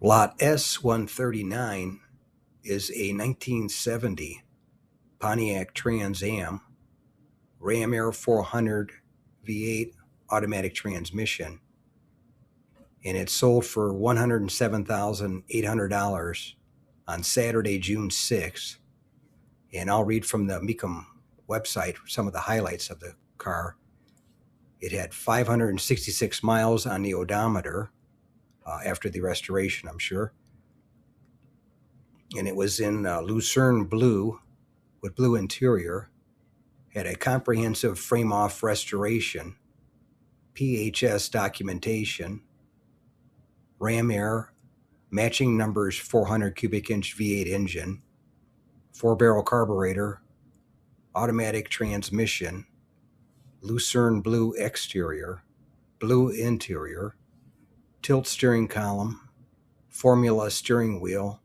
Lot S139 is a 1970 Pontiac Trans Am Ram Air 400 V8 automatic transmission, and it sold for $107,800 on Saturday, June 6th. And I'll read from the Mecum website some of the highlights of the car. It had 566 miles on the odometer after the restoration, I'm sure. And it was in Lucerne blue with blue interior. Had a comprehensive frame-off restoration, PHS documentation, Ram Air, matching numbers 400 cubic inch V8 engine, 4-barrel carburetor, automatic transmission, Lucerne blue exterior, blue interior, tilt steering column, formula steering wheel,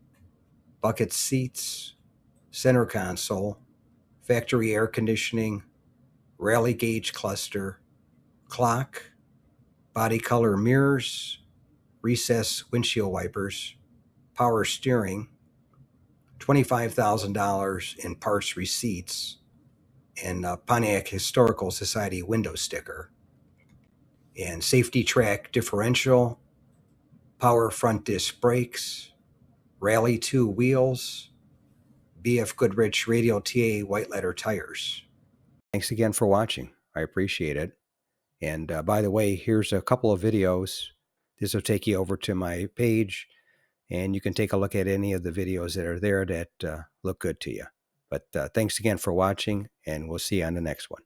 bucket seats, center console, factory air conditioning, rally gauge cluster, clock, body color mirrors, recessed windshield wipers, power steering, $25,000 in parts receipts, and Pontiac Historical Society window sticker, and safety track differential, power front disc brakes, Rally 2 wheels, BF Goodrich Radial TA white letter tires. Thanks again for watching. I appreciate it. And by the way, here's a couple of videos. This will take you over to my page, and you can take a look at any of the videos that are there that look good to you. But thanks again for watching, and we'll see you on the next one.